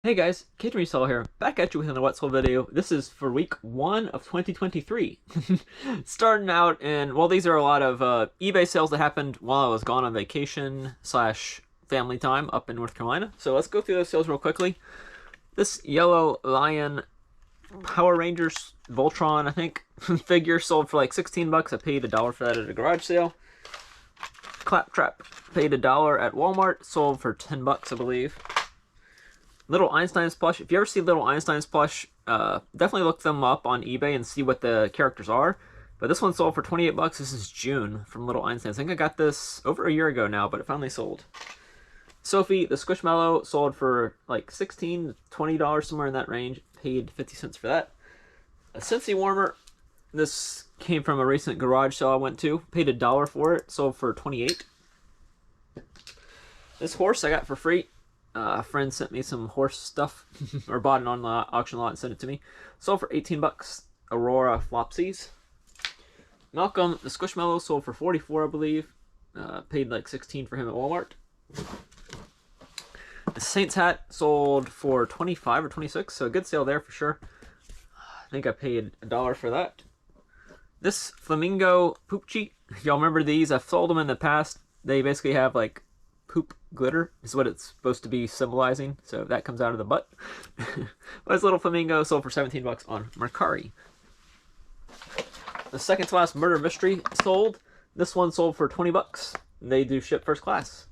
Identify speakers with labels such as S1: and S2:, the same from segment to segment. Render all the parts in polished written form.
S1: Hey guys, Kid Reseller here, back at you with another What's Sold video. This is for week 1 of 2023. Starting out, and well, these are a lot of eBay sales that happened while I was gone on vacation slash family time up in North Carolina. So let's go through those sales real quickly. This Yellow Lion Power Rangers Voltron, I think, figure sold for like 16 bucks. I paid $1 for that at a garage sale. Claptrap, paid $1 at Walmart, sold for 10 bucks, I believe. Little Einstein's plush. If you ever see Little Einstein's plush, definitely look them up on eBay and see what the characters are. But this one sold for 28 bucks. This is June from Little Einstein. I think I got this over a year ago now, but it finally sold. Sophie, the Squishmallow, sold for like $16 to $20, somewhere in that range. Paid 50 cents for that. A Scentsy warmer. This came from a recent garage sale I went to. Paid $1 for it. Sold for 28. This horse I got for free. A friend sent me some horse stuff, or bought it on the auction lot and sent it to me. Sold for 18 bucks. Aurora Flopsies. Malcolm, the Squishmallow, sold for 44, I believe. Paid like 16 for him at Walmart. The Saints hat sold for 25 or 26, so a good sale there for sure. I think I paid $1 for that. This Flamingo Poop Cheat. Y'all remember these? I've sold them in the past. They basically have like poop glitter is what it's supposed to be symbolizing, so that comes out of the butt. But this little flamingo sold for 17 bucks on Mercari. The second to last murder mystery sold. This one sold for 20 bucks. They do ship first class.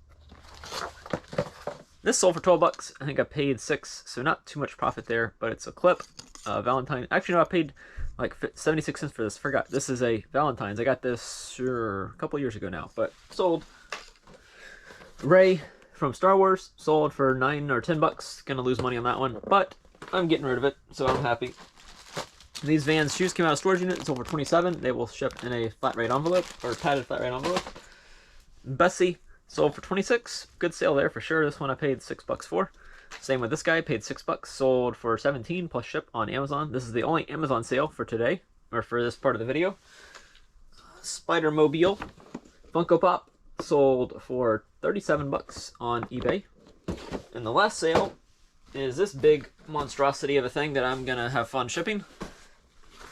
S1: This sold for 12 bucks. I think I paid 6, so not too much profit there, but it's a clip. Valentine. Actually, no, I paid like 76 cents for this. Forgot. This is a Valentine's. I got this a couple years ago now, but sold. Ray from Star Wars sold for 9 or 10 bucks. Gonna lose money on that one, but I'm getting rid of it, so I'm happy. These Vans shoes came out of storage unit. It's over 27. They will ship in a flat rate envelope, or padded flat rate envelope. Bessie sold for 26. Good sale there for sure. This one I paid 6 bucks for. Same with this guy, paid 6 bucks. Sold for 17 plus ship on Amazon. This is the only Amazon sale for today, or for this part of the video. Spider-Mobile Funko Pop sold for 37 bucks on eBay. And the last sale is this big monstrosity of a thing that I'm gonna have fun shipping.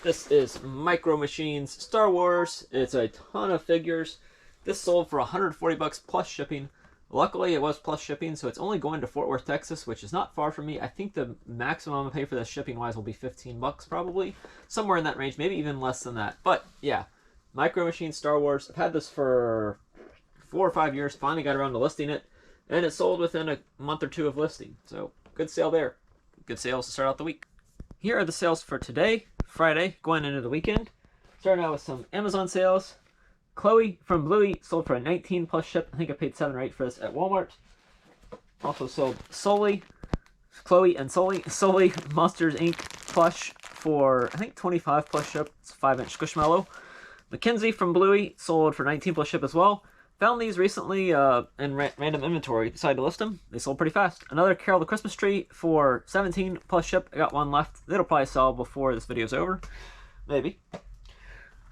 S1: This is Micro Machines Star Wars. It's a ton of figures. This sold for 140 bucks plus shipping. Luckily it was plus shipping, so it's only going to Fort Worth, Texas, which is not far from me. I think the maximum I'm gonna pay for this shipping wise will be 15 bucks probably. Somewhere in that range, maybe even less than that. But yeah, Micro Machines Star Wars. I've had this for 4 or 5 years, finally got around to listing it, and it sold within a month or two of listing. So good sale there. Good sales to start out the week. Here are the sales for today, Friday, going into the weekend. Starting out with some Amazon sales. Chloe from Bluey sold for a 19 plus ship. I think I paid 7 or 8 for this at Walmart. Also sold Sully, Chloe and Sully Monsters Inc. plush for I think 25 plus ship. It's a 5-inch Squishmallow. Mackenzie from Bluey sold for 19 plus ship as well. Found these recently in random inventory. Decided to list them. They sold pretty fast. Another Carol the Christmas Tree for 17 plus ship. I got one left. It'll probably sell before this video's over. Maybe.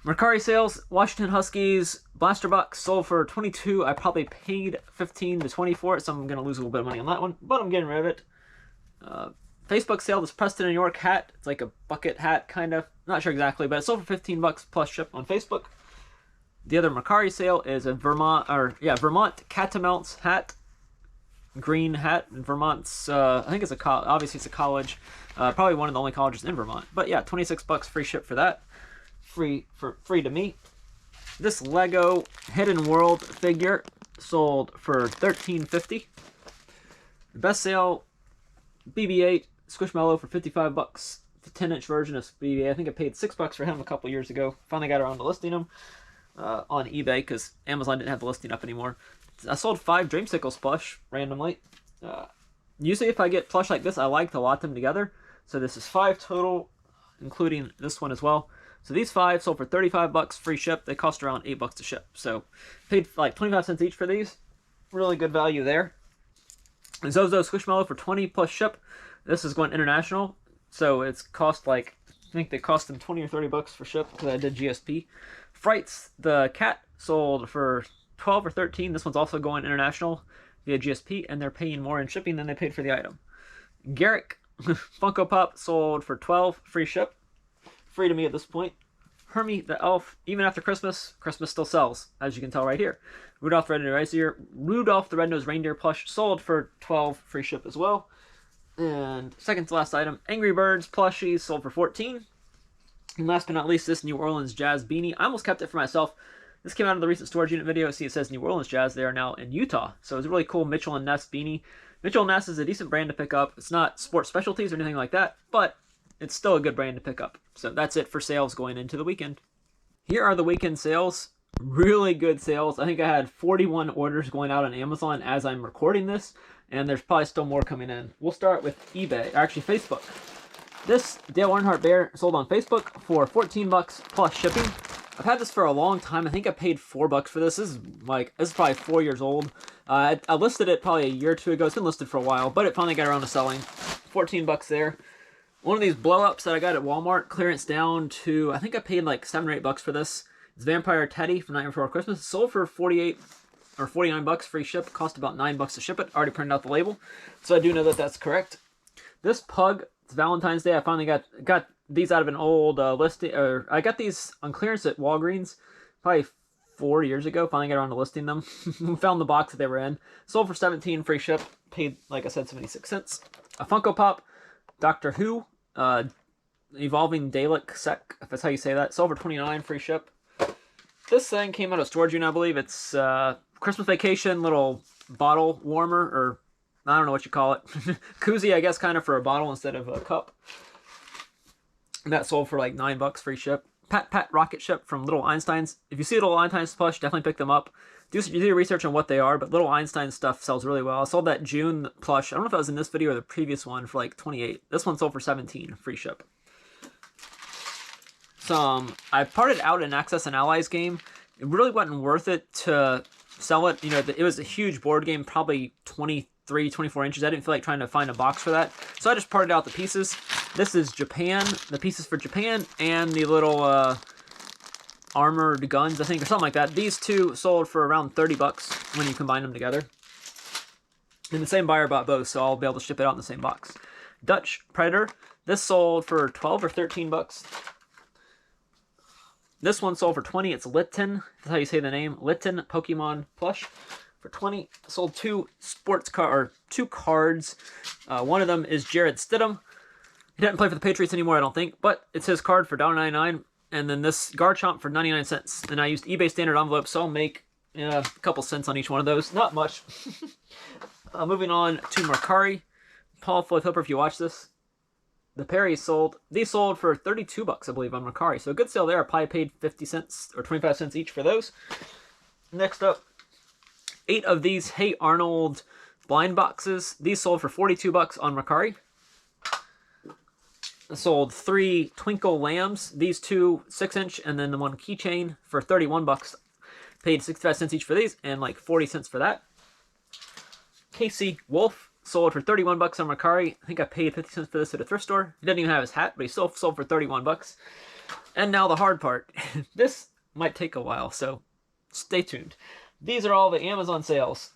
S1: Mercari sales. Washington Huskies Blaster Box sold for 22. I probably paid 15 to 20 for it, so I'm going to lose a little bit of money on that one. But I'm getting rid of it. Facebook sale. This Preston New York hat. It's like a bucket hat, kind of. Not sure exactly, but it sold for 15 bucks plus ship on Facebook. The other Mercari sale is a Vermont Catamounts hat, green hat. Vermont's, I think it's obviously it's a college, probably one of the only colleges in Vermont. But yeah, 26 bucks free ship for that, free to me. This Lego Hidden World figure sold for $13.50. Best sale, BB-8 Squishmallow for 55 bucks. The 10-inch version of BB-8. I think I paid 6 bucks for him a couple years ago. Finally got around to listing him on eBay because Amazon didn't have the listing up anymore. I sold 5 Dreamsicles plush randomly. Usually if I get plush like this, I like to lot them together. So this is 5 total, including this one as well. So these 5 sold for 35 bucks free ship. They cost around 8 bucks to ship. So paid like 25 cents each for these. Really good value there. Zozo Squishmallow for 20 plus ship. This is going international. So it's cost like, I think they cost them 20 or 30 bucks for ship because I did GSP. Frights, the cat, sold for 12 or 13. This one's also going international via GSP, and they're paying more in shipping than they paid for the item. Garrick Funko Pop sold for 12, free ship. Free to me at this point. Hermie the Elf, even after Christmas, Christmas still sells, as you can tell right here. Rudolph the Red-Nosed Reindeer plush sold for 12, free ship as well. And second to last item, Angry Birds plushies sold for 14. And last but not least, this New Orleans Jazz beanie. I almost kept it for myself. This came out of the recent storage unit video. See, it says New Orleans Jazz. They are now in Utah. So it's a really cool Mitchell & Ness beanie. Mitchell & Ness is a decent brand to pick up. It's not sports specialties or anything like that, but it's still a good brand to pick up. So that's it for sales going into the weekend. Here are the weekend sales. Really good sales. I think I had 41 orders going out on Amazon as I'm recording this, and there's probably still more coming in. We'll start with eBay, or actually Facebook. This Dale Earnhardt bear sold on Facebook for 14 bucks plus shipping. I've had this for a long time. I think I paid $4 for this. This is probably 4 years old. I listed it probably a year or two ago. It's been listed for a while, but it finally got around to selling. 14 bucks there. One of these blow-ups that I got at Walmart, clearance down to, I think I paid like 7 or 8 bucks for this. It's Vampire Teddy from Nightmare Before Christmas. Sold for 48 or 49 bucks, free ship. Cost about 9 bucks to ship it. Already printed out the label, so I do know that that's correct. This pug, it's Valentine's Day. I finally got these out of an old listing, or I got these on clearance at Walgreens probably 4 years ago. Finally got around to listing them. Found the box that they were in. Sold for 17, free ship. Paid, like I said, 76 cents. A Funko Pop, Doctor Who, Evolving Dalek Sec, if that's how you say that. Sold for 29, free ship. This thing came out of storage unit, I believe. It's Christmas Vacation little bottle warmer, or I don't know what you call it. Koozie, I guess, kind of for a bottle instead of a cup. And that sold for like 9 bucks, free ship. Pat Rocket Ship from Little Einsteins. If you see Little Einsteins plush, definitely pick them up. Do your research on what they are, but Little Einstein stuff sells really well. I sold that June plush. I don't know if that was in this video or the previous one for like 28. This one sold for 17, free ship. I parted out an Access and Allies game. It really wasn't worth it to sell it. You know, it was a huge board game, probably 23, 24 inches. I didn't feel like trying to find a box for that. So I just parted out the pieces. This is Japan, the pieces for Japan, and the little armored guns, I think, or something like that. These two sold for around 30 bucks when you combine them together. And the same buyer bought both, so I'll be able to ship it out in the same box. Dutch Predator. This sold for 12 or 13 bucks. This one sold for 20. It's Litten. That's how you say the name. Litten Pokemon plush for 20. Sold two cards. One of them is Jared Stidham. He doesn't play for the Patriots anymore, I don't think, but it's his card for $1.99. And then this Garchomp for 99 cents. And I used eBay standard envelope, so I'll make a couple cents on each one of those. Not much. Moving on to Mercari. Paul Floyd Hooper, if you watch this. The Perry sold. These sold for 32 bucks, I believe, on Mercari. So a good sale there. I probably paid 50 cents or 25 cents each for those. Next up, 8 of these Hey Arnold blind boxes. These sold for 42 bucks on Mercari. I sold 3 Twinkle Lambs. These two 6-inch and then the one keychain for 31 bucks. Paid 65 cents each for these and like 40 cents for that. Casey Wolf sold for 31 bucks on Mercari. I think I paid 50 cents for this at a thrift store. He didn't even have his hat, but he still sold for 31 bucks. And now the hard part. This might take a while, so stay tuned. These are all the Amazon sales.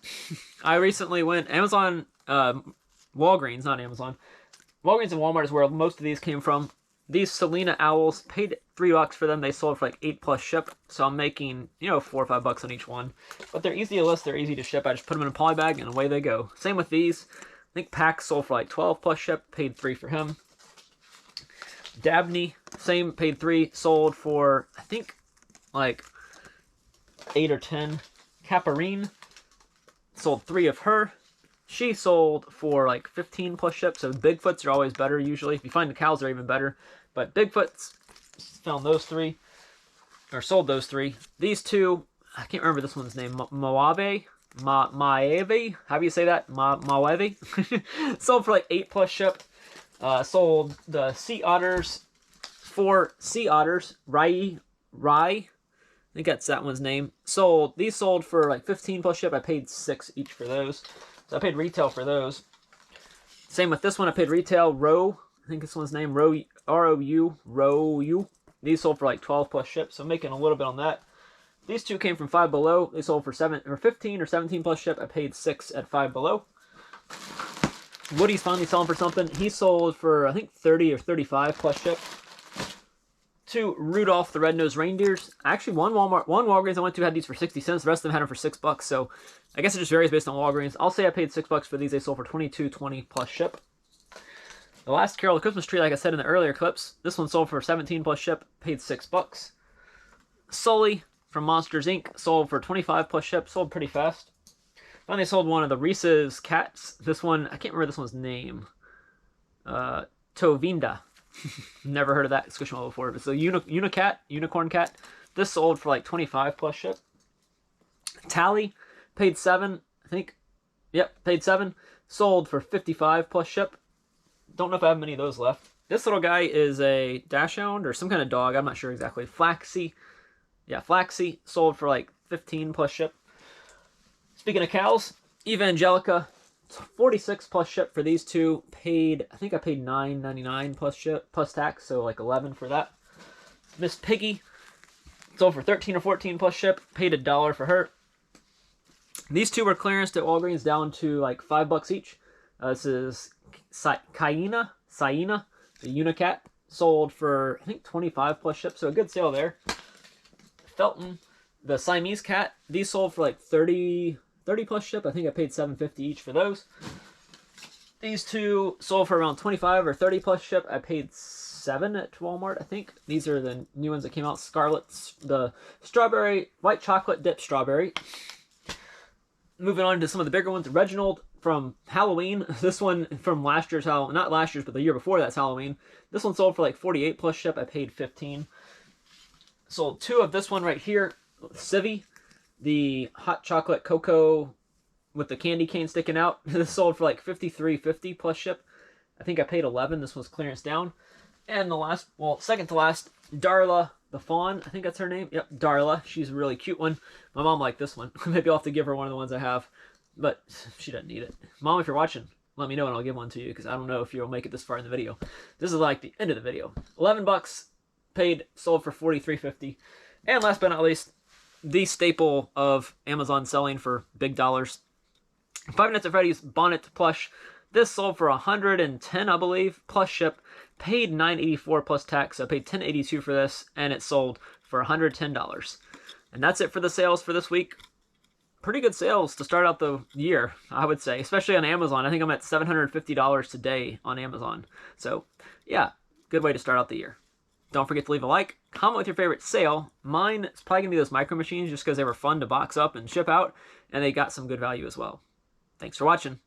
S1: I recently went Amazon, Walgreens, not Amazon. Walgreens and Walmart is where most of these came from. These Selena Owls, paid $3 for them. They sold for like 8 plus ship. So I'm making, $4 or $5 on each one. But they're easy to list. They're easy to ship. I just put them in a poly bag and away they go. Same with these. I think Pax sold for like 12 plus ship. Paid 3 for him. Dabney, same, paid 3. Sold for, I think, like 8 or 10. Caparine, sold 3 of her. She sold for like 15 plus ship. So Bigfoots are always better usually. If you find the cows, they're even better. But Bigfoots, found those 3. Or sold those 3. These two, I can't remember this one's name. Maeve? How do you say that? Maeve? Sold for like 8 plus ship. Sold the Sea Otters, 4 Sea Otters. Rai. I think that's that one's name. These sold for like 15 plus ship. I paid 6 each for those. So I paid retail for those. Same with this one. I paid retail. Row. I think this one's name. Row. R-O-U. Row. These sold for like 12 plus ship. So I'm making a little bit on that. These two came from Five Below. They sold for 15 or 17 plus ship. I paid 6 at Five Below. Woody's finally selling for something. He sold for, I think, 30 or 35 plus ship. 2 Rudolph the Red-Nosed Reindeers. Actually, one Walgreens I went to had these for 60 cents. The rest of them had them for $6. So I guess it just varies based on Walgreens. I'll say I paid $6 for these. They sold for $22.20 plus ship. The last Carol the Christmas Tree, like I said in the earlier clips, this one sold for $17 plus ship. Paid $6. Sully from Monsters Inc. sold for $25 plus ship. Sold pretty fast. Then they sold one of the Reese's cats. This one, I can't remember this one's name. Tovinda. Never heard of that squishmallow before. It's a unicorn cat. This sold for like 25 plus ship. Tally paid 7, I think. Yep, paid 7. Sold for 55 plus ship. Don't know if I have many of those left. This little guy is a dachshund or some kind of dog. I'm not sure exactly. Flaxy. Yeah, Flaxy sold for like 15 plus ship. Speaking of cows, Evangelica, 46 plus ship for these two. Paid, I think I paid $9.99 plus ship plus tax, so like 11 for that. Miss Piggy sold for 13 or 14 plus ship. Paid $1 for her. These two were clearanced at Walgreens down to like $5 each. This is Siena, the Unicat, sold for I think 25 plus ship, so a good sale there. Felton, the Siamese cat, these sold for like 30 plus ship. I think I paid $7.50 each for those. These two sold for around 25 or 30 plus ship. I paid $7 at Walmart, I think. These are the new ones that came out. Scarlet's, the strawberry, white chocolate dip strawberry. Moving on to some of the bigger ones. Reginald from Halloween. This one from last year's Halloween, not last year's, but the year before that's Halloween. This one sold for like 48 plus ship. I paid 15. Sold 2 of this one right here. Civvy, the hot chocolate cocoa with the candy cane sticking out. This sold for like $53.50 plus ship. I think I paid 11. This was clearance down. And the last, well, second to last, Darla the Fawn. I think that's her name. Yep, Darla. She's a really cute one. My mom liked this one. Maybe I'll have to give her one of the ones I have. But she doesn't need it. Mom, if you're watching, let me know and I'll give one to you because I don't know if you'll make it this far in the video. This is like the end of the video. $11 paid, sold for $43.50. And last but not least, the staple of Amazon selling for big dollars. Five Nights at Freddy's Bonnet Plush. This sold for $110, I believe, plus ship. Paid $9.84 plus tax. So I paid $10.82 for this, and it sold for $110. And that's it for the sales for this week. Pretty good sales to start out the year, I would say, especially on Amazon. I think I'm at $750 today on Amazon. So, yeah, good way to start out the year. Don't forget to leave a like, comment with your favorite sale. Mine is probably going to be those micro machines just because they were fun to box up and ship out, and they got some good value as well. Thanks for watching.